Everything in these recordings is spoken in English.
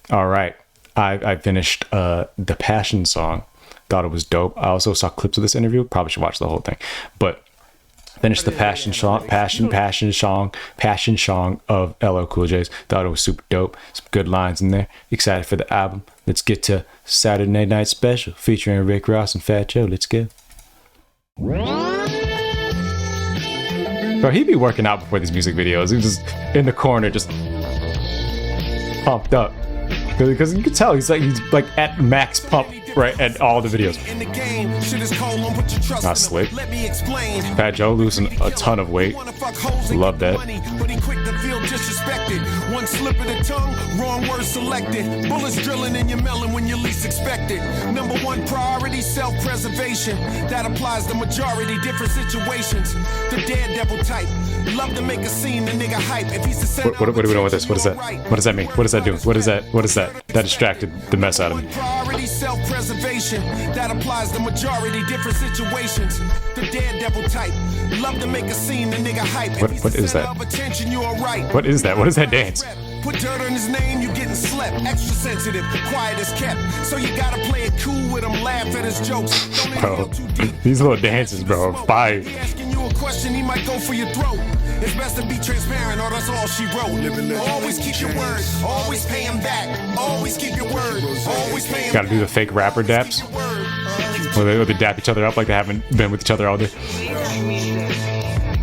All right. I finished the Passion song. Thought it was dope. I also saw clips of this interview. Probably should watch the whole thing. But finished the Passion song of LL Cool J's. Thought it was super dope. Some good lines in there. Excited for the album. Let's get to Saturday Night Special featuring Rick Ross and Fat Joe. Let's go. Bro, he be working out before these music videos. He was just in the corner, just pumped up. Because you can tell he's like at max pump right at all the videos. Not slick. Fat Joe losing a ton of weight. Love that. One slip of the tongue, wrong word selected. Bullets drilling in your melon when you least expect it. Number one priority, self-preservation. That applies to majority different situations. The daredevil type. Love to make a scene, the nigga hype. If he's the what do we know with this? What is that? What does that mean? What does that do? What is that? What is that? That distracted the mess out of me. Priority, self-preservation. That applies to majority different situations. The daredevil type. Love to make a scene, the nigga hype. What is that? What is that? What is that dance? Put dirt on his name, you getting slept. Extra sensitive, quiet as kept. So you gotta play it cool with him, laugh at his jokes. Bro, these little dances, bro, fire. Asking you a question, he might go for your throat. It's best to be transparent, or that's all she wrote. Always keep your word, always pay him back. Always keep your word, always pay him back. Gotta do the fake rapper daps. Where they dap each other up like they haven't been with each other all day.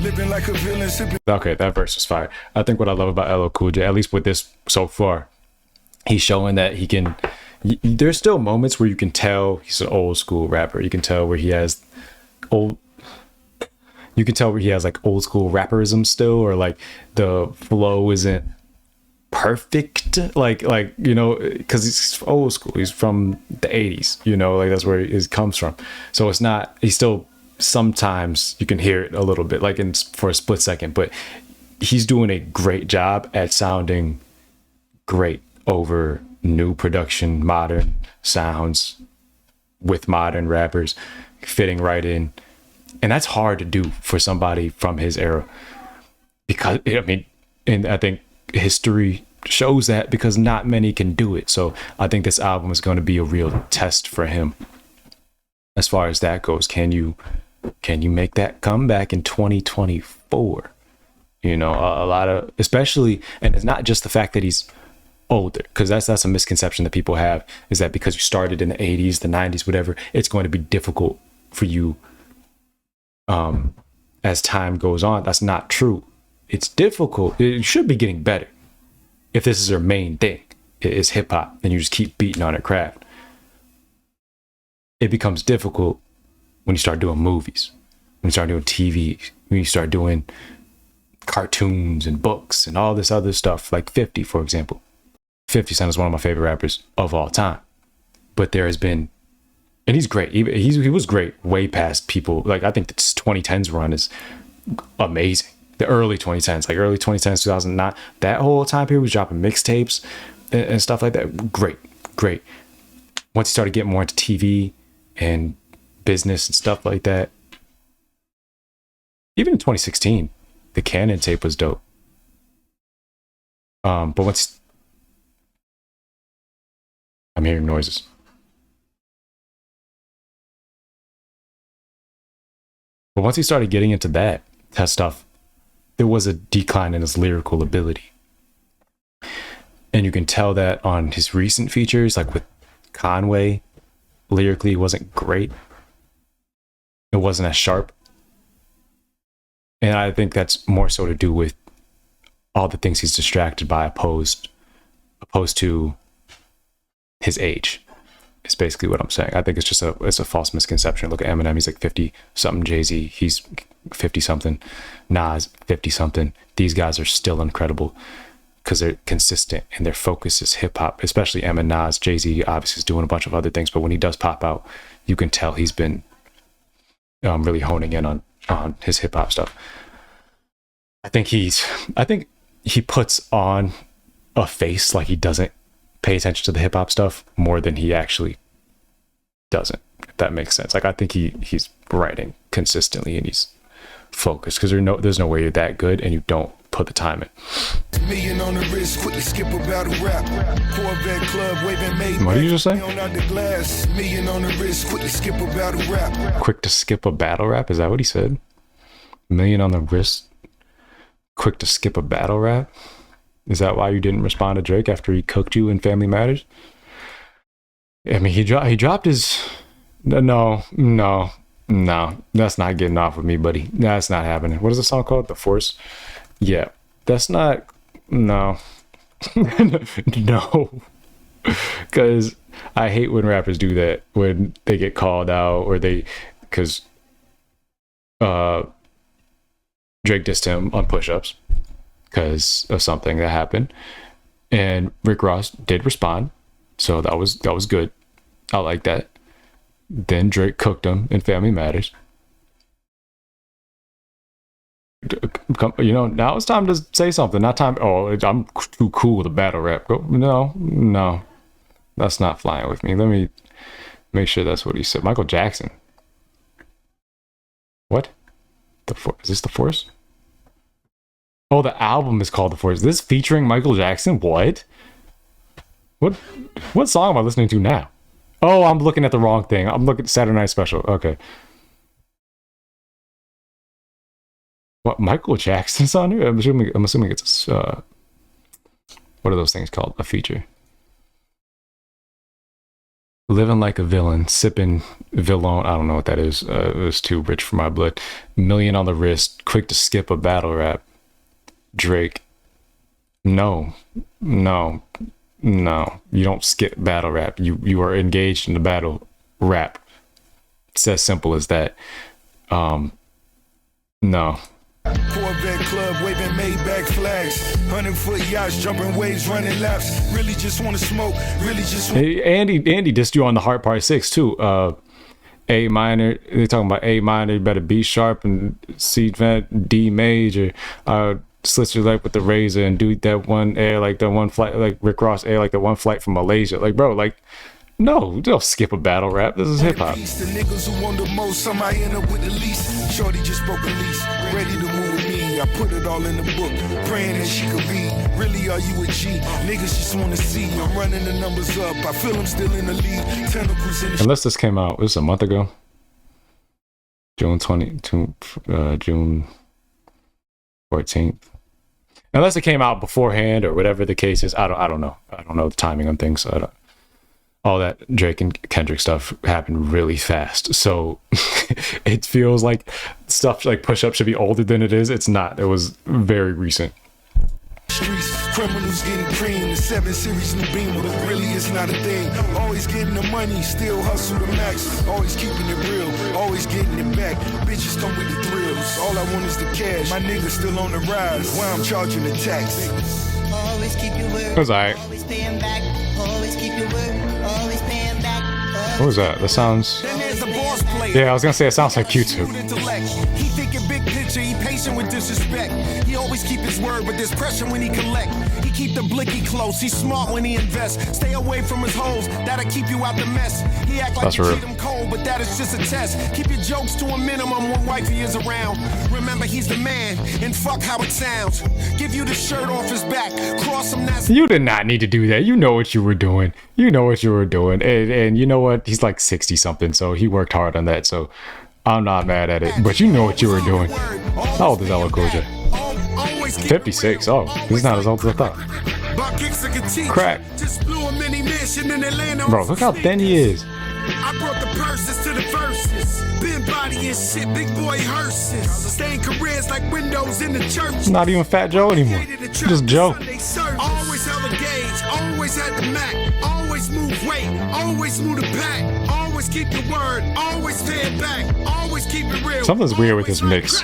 Like a villain. Okay, that verse was fire. I think what I love about LL Cool J, at least with this so far, he's showing that he can. There's still moments where you can tell he's an old school rapper. You can tell where he has old. You can tell where he has like old school rapperism still, or like the flow isn't perfect. Like you know, because he's old school. He's from the '80s. You know, like that's where it comes from. So it's not. He's still. Sometimes you can hear it a little bit like for a split second, but he's doing a great job at sounding great over new production, modern sounds with modern rappers fitting right in. And that's hard to do for somebody from his era, because I mean, and I think history shows that, because not many can do it. So I think this album is going to be a real test for him as far as that goes. Can you make that comeback in 2024? You know, a lot of, especially, and it's not just the fact that he's older, because that's a misconception that people have, is that because you started in the 80s, the 90s, whatever, it's going to be difficult for you as time goes on. That's not true. It's difficult. It should be getting better if this is your main thing, is hip hop, and you just keep beating on a craft. It becomes difficult when you start doing movies, when you start doing TV, when you start doing cartoons and books and all this other stuff, like 50, for example. 50 Cent is one of my favorite rappers of all time. But there has been, and he's great. He was great way past people. Like, I think this 2010s run is amazing. The early 2010s, like early 2010s, 2009, that whole time period was dropping mixtapes and stuff like that. Great. Once he started getting more into TV and business and stuff like that, even in 2016 the Canon tape was dope. But once I'm hearing noises, but once he started getting into that stuff, there was a decline in his lyrical ability, and you can tell that on his recent features, like with Conway. Lyrically, it wasn't great. It wasn't as sharp. And I think that's more so to do with all the things he's distracted by, opposed to his age. It's basically what I'm saying. I think it's just a false misconception. Look at Eminem, he's like 50 something. Jay-Z, he's 50 something. Nas, 50 something. These guys are still incredible because they're consistent and their focus is hip hop, especially Em and Nas. Jay-Z obviously is doing a bunch of other things, but when he does pop out, you can tell he's been really honing in on his hip hop stuff. I think he puts on a face like he doesn't pay attention to the hip hop stuff more than he actually doesn't, if that makes sense. Like, I think he's writing consistently and he's focused, because there's no way you're that good and you don't put put the time in. Million on the wrist, quickly skip a battle rap. Corvette club, waving made. What did you just say? Million on the wrist, quickly skip a battle rap. Quick to skip a battle rap? Is that what he said? Million on the wrist, quick to skip a battle rap? Is that why you didn't respond to Drake after he cooked you in Family Matters? I mean, he dropped his... No, that's not getting off with me, buddy. That's not happening. What is the song called? The Force? Yeah, that's not... No. No. Because I hate when rappers do that, when they get called out or they... Because Drake dissed him on push-ups because of something that happened. And Rick Ross did respond. So that was good. I like that. Then Drake cooked him in Family Matters. You know, now it's time to say something. Not time. Oh, I'm too cool to battle rap. No, that's not flying with me. Let me make sure that's what he said. Michael Jackson. What? Is this The Force? Oh, the album is called The Force. This featuring Michael Jackson? What song am I listening to now? Oh, I'm looking at the wrong thing. I'm looking at Saturday Night Special. Okay. What, Michael Jackson's on here? I'm assuming it's what are those things called? A feature. Living like a villain, sipping villain. I don't know what that is. It was too rich for my blood. Million on the wrist, quick to skip a battle rap. Drake. No. You don't skip battle rap. You are engaged in the battle rap. It's as simple as that. No. Corvette club, waving Maybach flags. 100-foot yachts, jumping waves, running laps. Really just want to smoke. Really just want... Hey, Andy dissed you on the Heart Part 6 too. A minor. They're talking about A minor. You better B sharp and C flat, D major. Slit your leg with the razor and do that one air like the one flight, like Rick Ross air like the one flight from Malaysia. Like, bro, like, no, don't skip a battle rap. This is hip hop. The niggas who want the most, somebody end up with the least. Shorty just broke a lease, ready to move with me. I put it all in the book, praying that she could read. Really, are you a G? Niggas just want to see. I'm running the numbers up. I feel I'm still in the lead. Tentacles in the... Unless this came out, this was a month ago. June 14th. Unless it came out beforehand or whatever the case is. I don't know. I don't know the timing on things. All that Drake and Kendrick stuff happened really fast. So it feels like stuff like Push Up should be older than it is. It's not. It was very recent. Streets, criminals getting cream, the 7 Series new Beamer, but really it's not a thing. Always getting the money, still hustle the max. Always keeping it real, always getting it back. Bitches come with the thrills, all I want is the cash. My niggas still on the rise, why I'm charging the tax. Always keep your word, What was that? always paying back. Always keep your word, always paying back. What was that? That sounds... Then there's the boss player. Yeah, I was gonna say it sounds like Q2. He thinking big picture, he patient with disrespect. He always keep his word, but there's pressure when he collect. He keep the blicky close, he's smart when he invests. Stay away from his hoes, that'll keep you out the mess. He act like That's you real. treat him cold, but that is just a test. Keep your jokes to a minimum when wifey is around. Remember, he's the man, and fuck how it sounds. Give you the shirt off his back, cross him, that's... You did not need to do that. You know what you were doing. And you know what? He's like 60 something, so he worked hard on that. So I'm not mad at it. But you know what you were doing. How old is LL Cool J? 56. Oh, he's not as old as I thought. Crack. Bro, look how thin he is. I brought the purses to the verses. Been body and shit, big boy hearses. Staying careers like windows in the church. Not even Fat Joe anymore. Just Joe. Always held a gauge, always had the Mac. Always move weight, always move the back. Always keep your word, always pay it back. Always keep it real. Something's weird with this mix.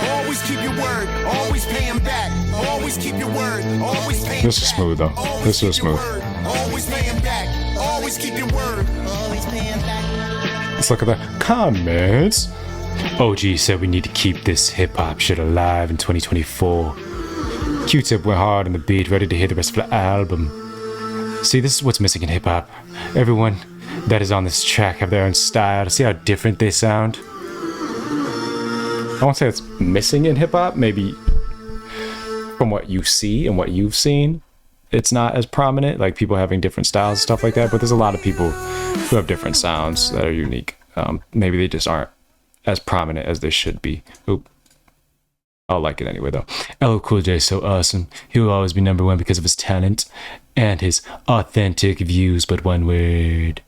Always keep your word, always pay him back. Always keep your word, always pay him This is back. smooth, though. Always This is keep your smooth. word, always pay him back. Always keep your word. Always paying back. Let's look at the comments. OG said we need to keep this hip hop shit alive in 2024. Q-Tip went hard on the beat, ready to hear the rest of the album. See, this is what's missing in hip hop. Everyone that is on this track have their own style. See how different they sound? I won't say it's missing in hip hop. Maybe from what you see and what you've seen, it's not as prominent, like people having different styles and stuff like that. But there's a lot of people who have different sounds that are unique. Maybe they just aren't as prominent as they should be. Oop. I'll like it anyway, though. LL Cool J is so awesome. He will always be number one because of his talent and his authentic views. But one word.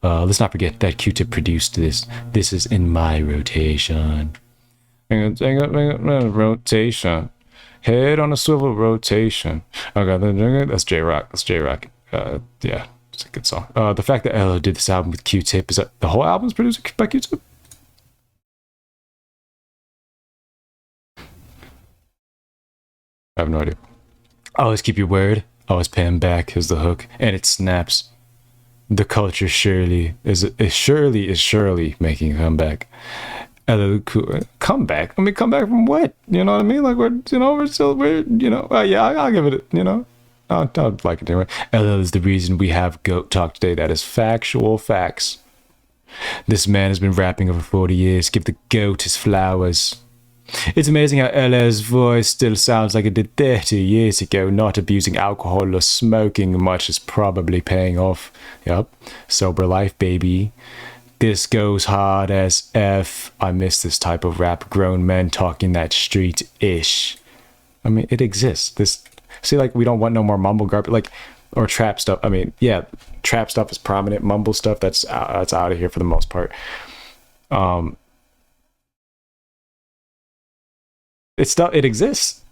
Let's not forget that Q-Tip produced this. This is in my rotation. Rotation. Head on a swivel rotation. Okay, that's J-Rock. That's J-Rock. Yeah, it's a good song. The fact that LL did this album with Q-Tip, is that the whole album is produced by Q-Tip? I have no idea. Always keep your word. Always pay him back is the hook. And it snaps. The culture surely is making a comeback. Comeback? I mean, comeback from what? You know what I mean? Like, we're yeah, I'll give it, I'll like it anyway. LL is the reason we have Goat Talk today. That is factual facts. This man has been rapping over 40 years. Give the goat his flowers. It's amazing how LL's voice still sounds like it did 30 years ago. Not abusing alcohol or smoking much is probably paying off. Yup. Sober life, baby. This goes hard as F. I miss this type of rap. Grown men talking that street-ish. I mean, it exists. See, like, we don't want no more mumble garbage, like, or trap stuff. I mean, yeah, trap stuff is prominent. Mumble stuff, that's out of here for the most part. It exists,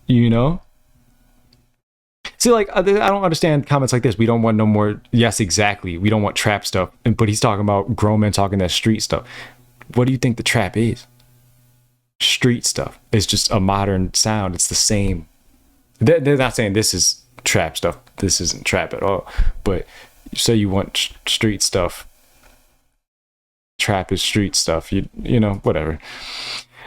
See, like, I don't understand comments like this. We don't want no more. Yes, exactly. We don't want trap stuff. But he's talking about grown men talking that street stuff. What do you think the trap is? Street stuff. It's just a modern sound. It's the same. They're not saying this is trap stuff. This isn't trap at all. But say you want street stuff. Trap is street stuff. You know, whatever.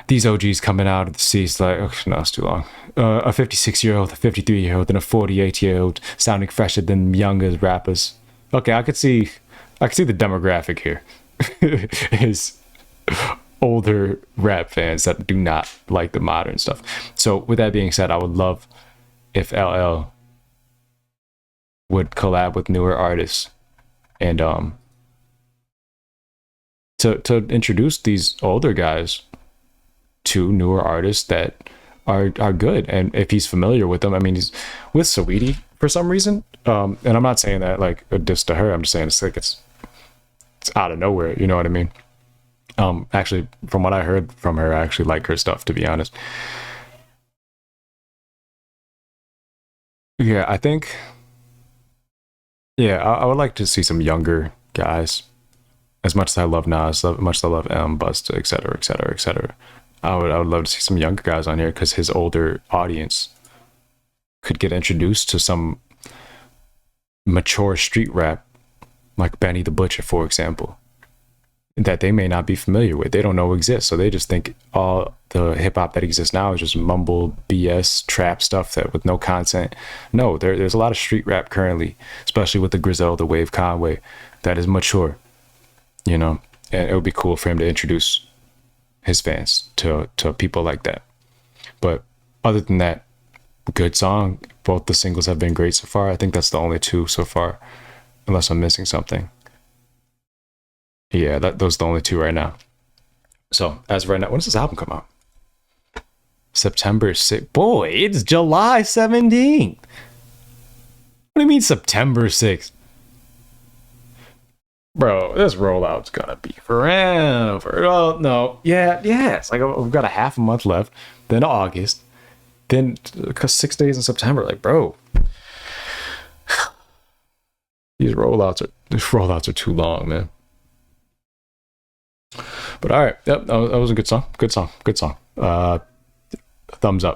These OGs coming out of the seats like, oh, no, it's too long. A 56-year-old, a 53-year-old, and a 48-year-old sounding fresher than younger rappers. Okay, I could see the demographic here. Is older rap fans that do not like the modern stuff. So with that being said, I would love if LL would collab with newer artists and to introduce these older guys to newer artists that are good. And if he's familiar with them, I mean, he's with Saweetie for some reason, and I'm not saying that like a diss to her. I'm just saying it's like it's out of nowhere, you know what I mean? Actually, from what I heard from her, I actually like her stuff, to be honest. Yeah, I think, I would like to see some younger guys. As much as I love Nas, as much as I love M, Busta, etc., etc., etc. I would love to see some younger guys on here because his older audience could get introduced to some mature street rap, like Benny the Butcher, for example, that they may not be familiar with. They don't know exists, so they just think all the hip hop that exists now is just mumble BS trap stuff that with no content. No, there's a lot of street rap currently, especially with the Griselda Wave Conway, that is mature, and it would be cool for him to introduce his fans to people like that. But other than that, good song. Both the singles have been great so far. I think that's the only two so far, unless I'm missing something. Yeah, those are the only two right now. So as of right now, when does this album come out? September 6th. Boy, it's July 17th. What do you mean September 6th? Bro, this rollout's gonna be forever. Well, no, yeah, it's like we've got a half a month left, then August, then 6 days in September. Like, bro, these rollouts are too long, man. But all right, yep, that was a good song. Thumbs up.